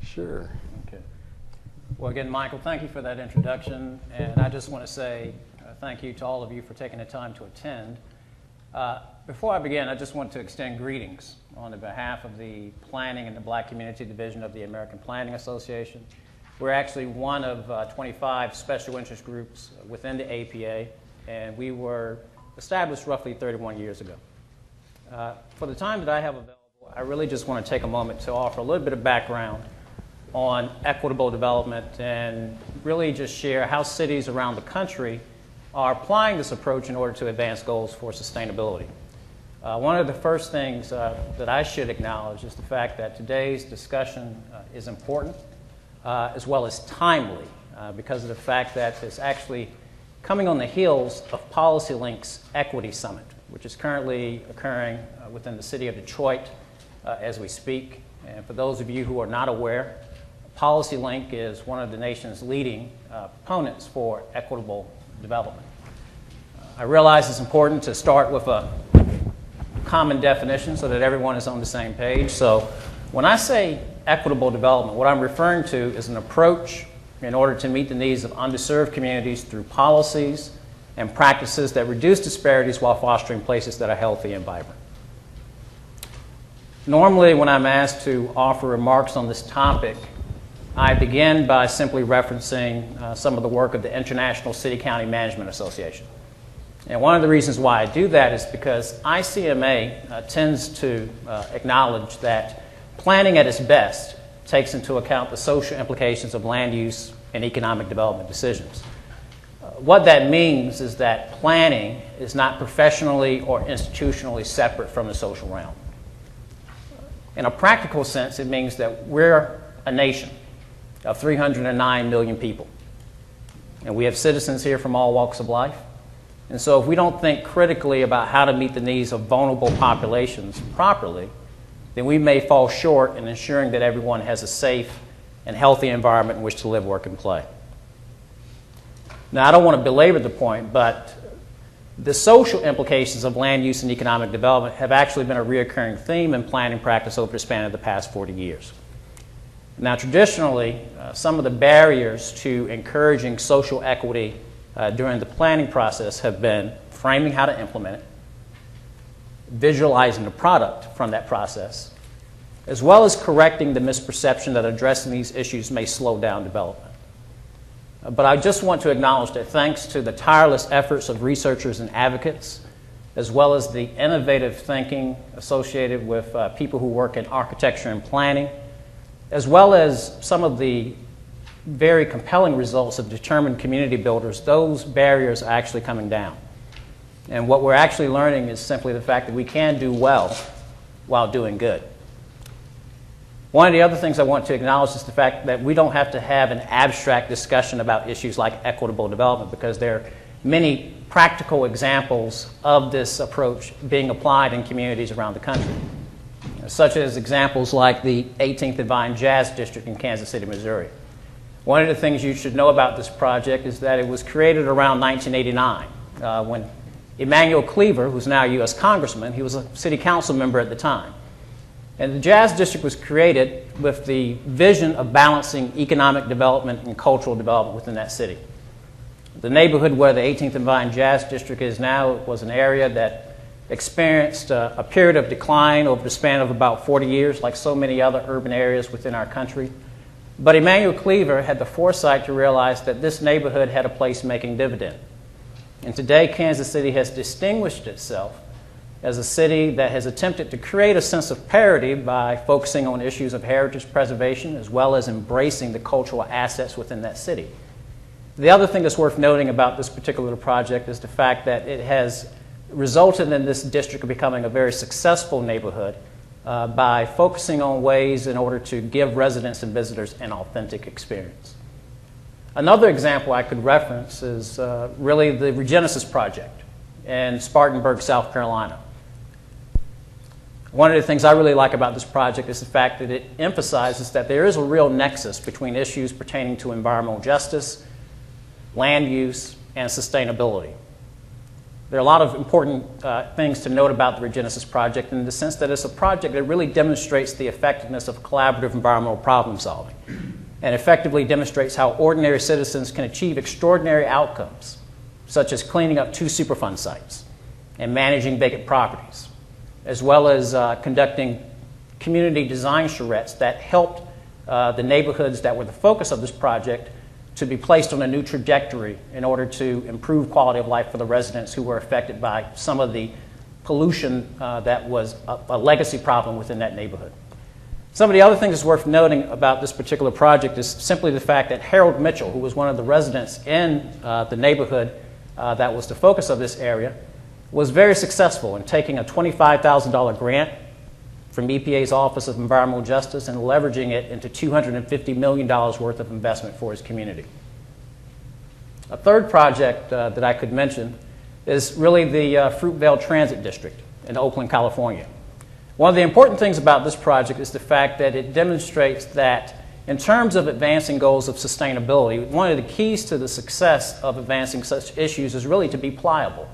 Sure. Okay. Well, again, Michael, thank you for that introduction, and I just want to say thank you to all of you for taking the time to attend. Before I begin, I just want to extend greetings on the behalf of the Planning and the Black Community Division of the American Planning Association. We're actually one of 25 special interest groups within the APA, and we were established roughly 31 years ago. For the time that I have available, I really just want to take a moment to offer a little bit of background on equitable development and really just share how cities around the country are applying this approach in order to advance goals for sustainability. One of the first things that I should acknowledge is the fact that today's discussion is important as well as timely because of the fact that it's actually coming on the heels of PolicyLink's Equity Summit, which is currently occurring within the city of Detroit as we speak. And for those of you who are not aware, PolicyLink is one of the nation's leading proponents for equitable development. I realize it's important to start with a common definition so that everyone is on the same page. So when I say equitable development, what I'm referring to is an approach in order to meet the needs of underserved communities through policies and practices that reduce disparities while fostering places that are healthy and vibrant. Normally, when I'm asked to offer remarks on this topic, I begin by simply referencing some of the work of the International City-County Management Association. And one of the reasons why I do that is because ICMA tends to acknowledge that planning at its best takes into account the social implications of land use and economic development decisions. What that means is that planning is not professionally or institutionally separate from the social realm. In a practical sense, it means that we're a nation of 309 million people. And we have citizens here from all walks of life. And so if we don't think critically about how to meet the needs of vulnerable populations properly, then we may fall short in ensuring that everyone has a safe and healthy environment in which to live, work, and play. Now, I don't want to belabor the point, but the social implications of land use and economic development have actually been a recurring theme in planning practice over the span of the past 40 years. Now, traditionally, some of the barriers to encouraging social equity during the planning process have been framing how to implement it, visualizing the product from that process, as well as correcting the misperception that addressing these issues may slow down development. But I just want to acknowledge that thanks to the tireless efforts of researchers and advocates, as well as the innovative thinking associated with people who work in architecture and planning, as well as some of the very compelling results of determined community builders, those barriers are actually coming down. And what we're actually learning is simply the fact that we can do well while doing good. One of the other things I want to acknowledge is the fact that we don't have to have an abstract discussion about issues like equitable development because there are many practical examples of this approach being applied in communities around the country, such as examples like the 18th and Vine Jazz District in Kansas City, Missouri. One of the things you should know about this project is that it was created around 1989 when Emanuel Cleaver, who's now a U.S. Congressman, he was a city council member at the time. And the Jazz District was created with the vision of balancing economic development and cultural development within that city. The neighborhood where the 18th and Vine Jazz District is now was an area that experienced a period of decline over the span of about 40 years, like so many other urban areas within our country. But Emanuel Cleaver had the foresight to realize that this neighborhood had a place making dividend. And today, Kansas City has distinguished itself as a city that has attempted to create a sense of parity by focusing on issues of heritage preservation as well as embracing the cultural assets within that city. The other thing that's worth noting about this particular project is the fact that it has resulted in this district becoming a very successful neighborhood by focusing on ways in order to give residents and visitors an authentic experience. Another example I could reference is really the ReGenesis project in Spartanburg, South Carolina. One of the things I really like about this project is the fact that it emphasizes that there is a real nexus between issues pertaining to environmental justice, land use, and sustainability. There are a lot of important things to note about the ReGenesis project in the sense that it's a project that really demonstrates the effectiveness of collaborative environmental problem solving and effectively demonstrates how ordinary citizens can achieve extraordinary outcomes, such as cleaning up 2 Superfund sites and managing vacant properties, as well as conducting community design charrettes that helped the neighborhoods that were the focus of this project to be placed on a new trajectory in order to improve quality of life for the residents who were affected by some of the pollution that was a legacy problem within that neighborhood. Some of the other things that's worth noting about this particular project is simply the fact that Harold Mitchell, who was one of the residents in the neighborhood that was the focus of this area, was very successful in taking a $25,000 grant from EPA's Office of Environmental Justice and leveraging it into $250 million worth of investment for his community. A third project that I could mention is really the Fruitvale Transit District in Oakland, California. One of the important things about this project is the fact that it demonstrates that in terms of advancing goals of sustainability, one of the keys to the success of advancing such issues is really to be pliable.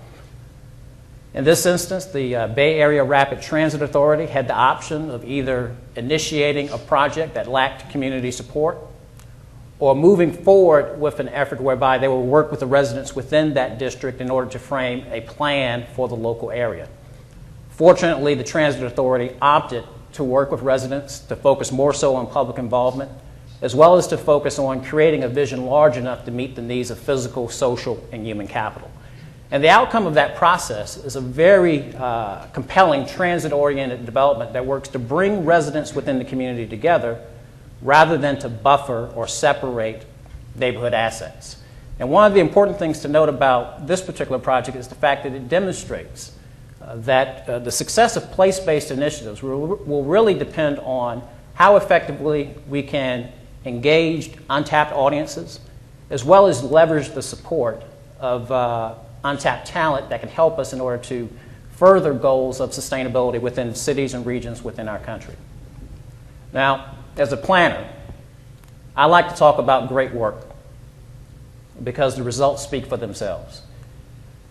In this instance, the Bay Area Rapid Transit Authority had the option of either initiating a project that lacked community support or moving forward with an effort whereby they will work with the residents within that district in order to frame a plan for the local area. Fortunately, the Transit Authority opted to work with residents to focus more so on public involvement, as well as to focus on creating a vision large enough to meet the needs of physical, social, and human capital. And the outcome of that process is a very compelling transit-oriented development that works to bring residents within the community together rather than to buffer or separate neighborhood assets. And one of the important things to note about this particular project is the fact that it demonstrates that the success of place-based initiatives will really depend on how effectively we can engage untapped audiences, as well as leverage the support of untapped talent that can help us in order to further goals of sustainability within cities and regions within our country. Now, as a planner, I like to talk about great work because the results speak for themselves.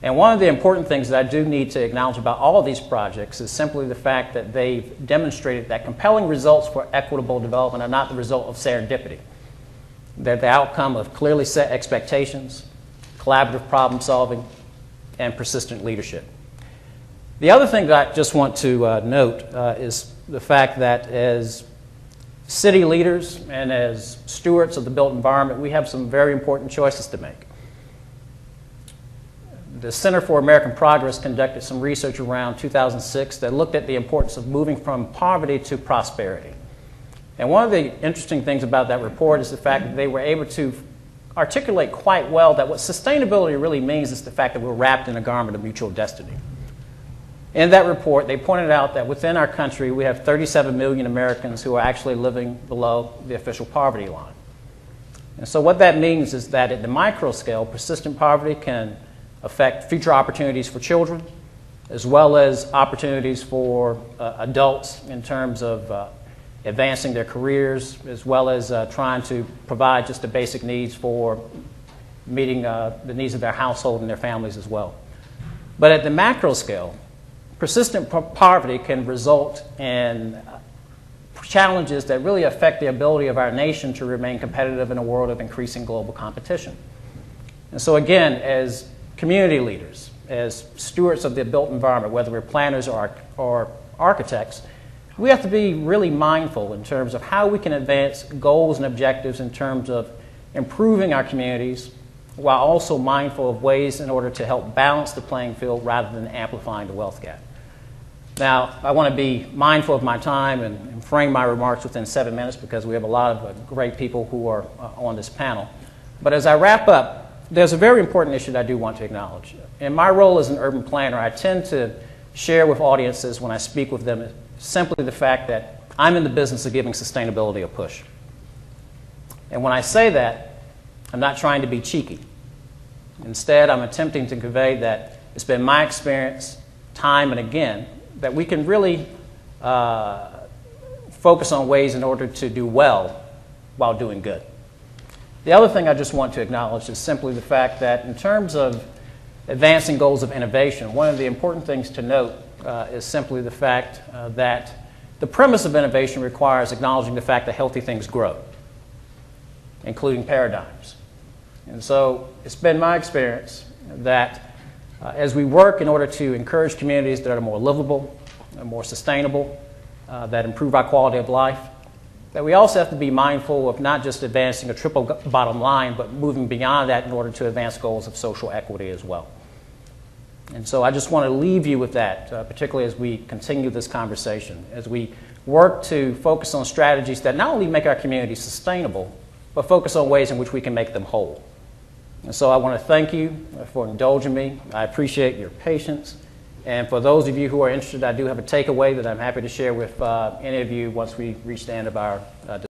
And one of the important things that I do need to acknowledge about all of these projects is simply the fact that they've demonstrated that compelling results for equitable development are not the result of serendipity. They're the outcome of clearly set expectations, collaborative problem solving, and persistent leadership. The other thing that I just want to note is the fact that as city leaders and as stewards of the built environment, we have some very important choices to make. The Center for American Progress conducted some research around 2006 that looked at the importance of moving from poverty to prosperity. And one of the interesting things about that report is the fact that they were able to articulate quite well that what sustainability really means is the fact that we're wrapped in a garment of mutual destiny. In that report, they pointed out that within our country, we have 37 million Americans who are actually living below the official poverty line. And so what that means is that at the micro scale, persistent poverty can affect future opportunities for children, as well as opportunities for adults in terms of advancing their careers, as well as trying to provide just the basic needs for meeting the needs of their household and their families as well. But at the macro scale, persistent poverty can result in challenges that really affect the ability of our nation to remain competitive in a world of increasing global competition. And so again, as community leaders, as stewards of the built environment, whether we're planners or architects, we have to be really mindful in terms of how we can advance goals and objectives in terms of improving our communities, while also mindful of ways in order to help balance the playing field rather than amplifying the wealth gap. Now, I want to be mindful of my time and frame my remarks within 7 minutes because we have a lot of great people who are on this panel. But as I wrap up, there's a very important issue that I do want to acknowledge. In my role as an urban planner, I tend to share with audiences when I speak with them simply the fact that I'm in the business of giving sustainability a push. And when I say that, I'm not trying to be cheeky. Instead, I'm attempting to convey that it's been my experience time and again that we can really focus on ways in order to do well while doing good. The other thing I just want to acknowledge is simply the fact that in terms of advancing goals of innovation, one of the important things to note is simply the fact that the premise of innovation requires acknowledging the fact that healthy things grow, including paradigms. And so it's been my experience that as we work in order to encourage communities that are more livable, more sustainable, that improve our quality of life, that we also have to be mindful of not just advancing a triple bottom line, but moving beyond that in order to advance goals of social equity as well. And so I just want to leave you with that, particularly as we continue this conversation, as we work to focus on strategies that not only make our communities sustainable, but focus on ways in which we can make them whole. And so I want to thank you for indulging me. I appreciate your patience. And for those of you who are interested, I do have a takeaway that I'm happy to share with any of you once we reach the end of our discussion.